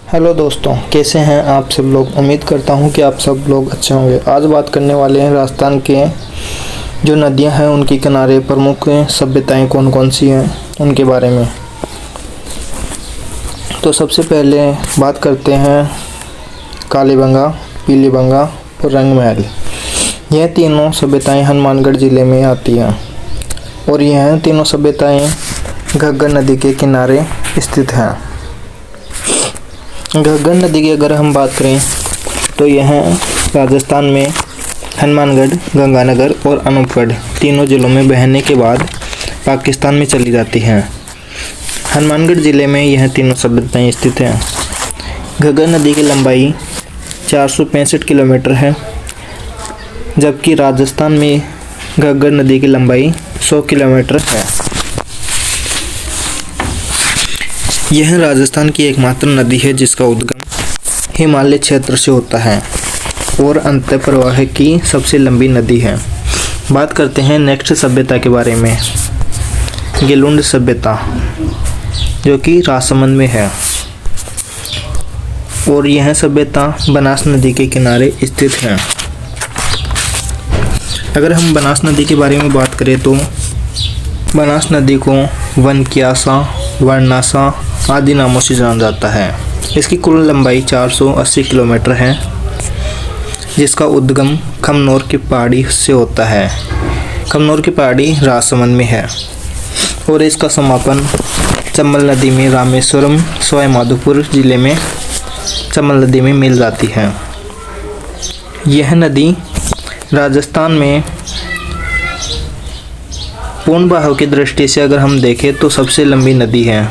Hello दोस्तों, कैसे हैं आप सब लोग। उम्मीद करता हूं कि आप सब लोग अच्छे होंगे। आज बात करने वाले हैं राजस्थान के जो नदियां हैं उनके किनारे प्रमुख सभ्यताएं कौन कौन सी हैं उनके बारे में। तो सबसे पहले बात करते हैं कालीबंगा, पीलीबंगा और रंगमहल। यह तीनों सभ्यताएं हनुमानगढ़ ज़िले में आती हैं और यह तीनों सभ्यताएं घग्गर नदी के किनारे स्थित हैं। घग्गर नदी की अगर हम बात करें तो यह राजस्थान में हनुमानगढ़, गंगानगर और अनूपगढ़ तीनों ज़िलों में बहने के बाद पाकिस्तान में चली जाती हैं। हनुमानगढ़ ज़िले में यह तीनों सभ्यताएं स्थित हैं। घग्गर नदी की लंबाई 465 किलोमीटर है, जबकि राजस्थान में घग्गर नदी की लंबाई 100 किलोमीटर है। यह राजस्थान की एकमात्र नदी है जिसका उद्गम हिमालय क्षेत्र से होता है और अंतः प्रवाह की सबसे लंबी नदी है। बात करते हैं नेक्स्ट सभ्यता के बारे में, गेलुंड सभ्यता, जो कि राजसमंद में है और यह सभ्यता बनास नदी के किनारे स्थित है। अगर हम बनास नदी के बारे में बात करें तो बनास नदी को वनक्यासा, वर्णासा आदि नामों से जाना जाता है। इसकी कुल लंबाई 480 किलोमीटर है, जिसका उद्गम खमनोर की पहाड़ी से होता है। खमनोर की पहाड़ी राजसमंद में है और इसका समापन चंबल नदी में रामेश्वरम, सवाई माधोपुर जिले में चंबल नदी में मिल जाती है। यह नदी राजस्थान में पूर्ण बहाव की दृष्टि से अगर हम देखें तो सबसे लंबी नदी है।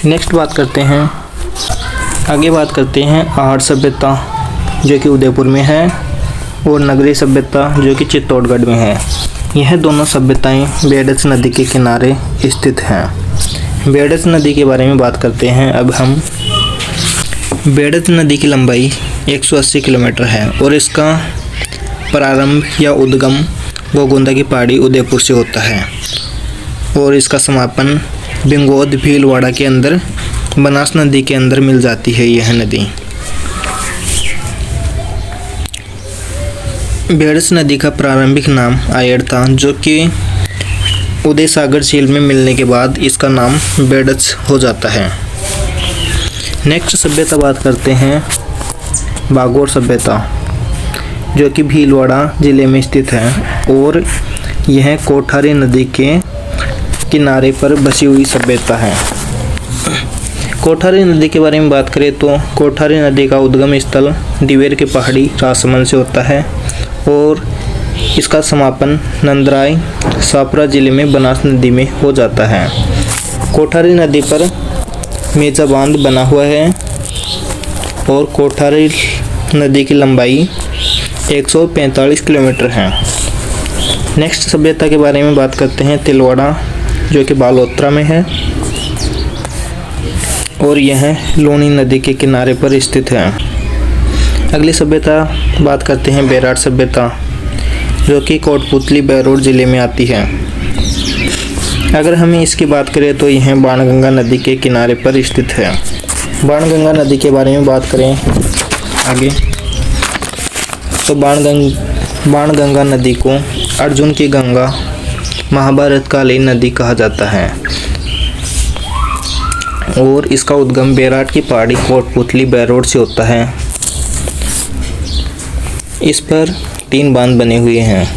नेक्स्ट बात करते हैं, आगे बात करते हैं आहट सभ्यता, जो कि उदयपुर में है, और नगरी सभ्यता, जो कि चित्तौड़गढ़ में है। यह दोनों सभ्यताएं बेडस नदी के किनारे स्थित हैं। बेडस नदी के बारे में बात करते हैं अब हम। बेडस नदी की लंबाई 180 किलोमीटर है और इसका प्रारंभ या उद्गम गोगोंदा की पहाड़ी उदयपुर से होता है और इसका समापन बिंगोद भीलवाड़ा के अंदर बनास नदी के अंदर मिल जाती है। यह नदी बेडस नदी का प्रारंभिक नाम आयड़ था, जो कि उदय सागर झील में मिलने के बाद इसका नाम बेडस हो जाता है। नेक्स्ट सभ्यता बात करते हैं बागोर सभ्यता, जो कि भीलवाड़ा ज़िले में स्थित है और यह कोठारी नदी के किनारे पर बसी हुई सभ्यता है। कोठारी नदी के बारे में बात करें तो कोठारी नदी का उद्गम स्थल दिवेर की पहाड़ी राजसमंद से होता है और इसका समापन नंदराय, सापरा जिले में बनास नदी में हो जाता है। कोठारी नदी पर मेजा बांध बना हुआ है और कोठारी नदी की लंबाई 145 किलोमीटर है। नेक्स्ट सभ्यता के बारे में बात करते हैं तिलवाड़ा, जो कि बालोतरा में है और यह लूनी नदी के किनारे पर स्थित है। अगली सभ्यता बात करते हैं बेराट सभ्यता, जो कि कोटपुतली बैरोड ज़िले में आती है। अगर हमें इसकी बात करें तो यह बाणगंगा नदी के किनारे पर स्थित है। बाणगंगा नदी के बारे में बात करें आगे तो बाणगंगा नदी को अर्जुन की गंगा, महाभारत कालीन नदी कहा जाता है और इसका उद्गम बेराट की पहाड़ी कोटपुतली बैरोड से होता है। इस पर 3 बांध बने हुए हैं,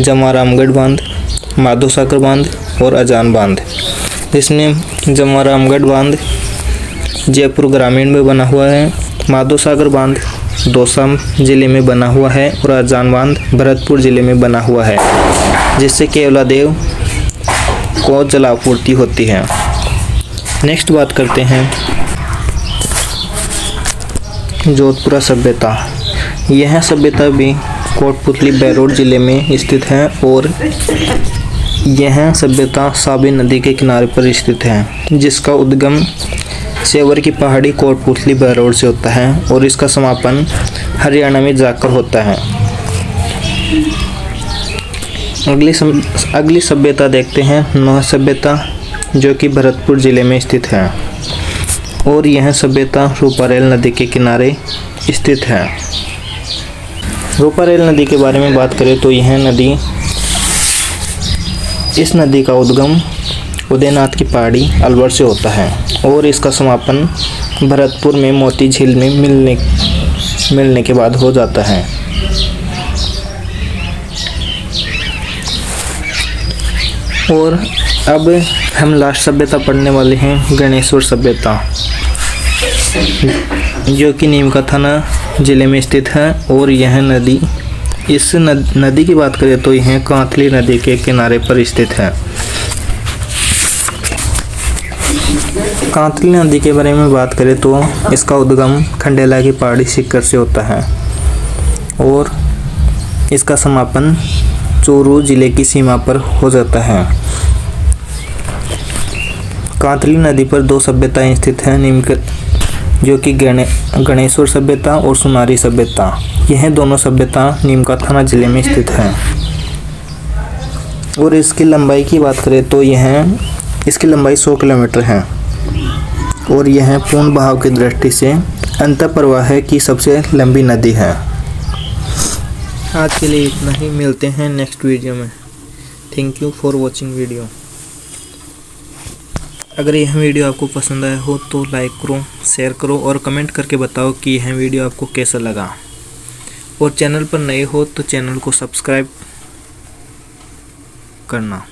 जमारामगढ़ बांध, माधोसागर बांध और अजान बांध। जिसमें जमारामगढ़ बांध जयपुर ग्रामीण में बना हुआ है, माधोसागर बांध दौसा ज़िले में बना हुआ है और अजान बांध भरतपुर ज़िले में बना हुआ है, जिससे केवलादेव को जलापूर्ति होती है। नेक्स्ट बात करते हैं जोधपुरा सभ्यता। यह सभ्यता भी कोटपुतली बैरोड ज़िले में स्थित है और यह सभ्यता साबी नदी के किनारे पर स्थित है, जिसका उद्गम सेवर की पहाड़ी कोटपुतली बैरोड से होता है और इसका समापन हरियाणा में जाकर होता है। अगली सभ्यता देखते हैं नौह सभ्यता, जो कि भरतपुर ज़िले में स्थित है और यह सभ्यता रूपारेल नदी के किनारे स्थित है। रूपारेल नदी के बारे में बात करें तो यह नदी, इस नदी का उद्गम उदयनाथ की पहाड़ी अलवर से होता है और इसका समापन भरतपुर में मोती झील में मिलने के बाद हो जाता है। और अब हम लास्ट सभ्यता पढ़ने वाले हैं, गणेश्वर सभ्यता, जो कि नीमका थाना जिले में स्थित है और यह नदी, इस नदी की बात करें तो यह कांतली नदी के किनारे पर स्थित है। कांतली नदी के बारे में बात करें तो इसका उद्गम खंडेला की पहाड़ी शिखर से होता है और इसका समापन चूरू जिले की सीमा पर हो जाता है। कांतली नदी पर दो सभ्यताएं स्थित हैं, नीमका, जो कि गणेश्वर सभ्यता और सुनारी सभ्यता। यह दोनों सभ्यता नीमका थाना जिले में स्थित है और इसकी लंबाई की बात करें तो इसकी लंबाई 100 किलोमीटर है और यह पूर्ण बहाव की दृष्टि से अंतःप्रवाह की सबसे लंबी नदी है। आज के लिए इतना ही, मिलते हैं नेक्स्ट वीडियो में। Thank you for watching video. अगर यह वीडियो आपको पसंद आया हो तो लाइक करो, शेयर करो और कमेंट करके बताओ कि यह वीडियो आपको कैसा लगा। और चैनल पर नए हो तो चैनल को सब्सक्राइब करना।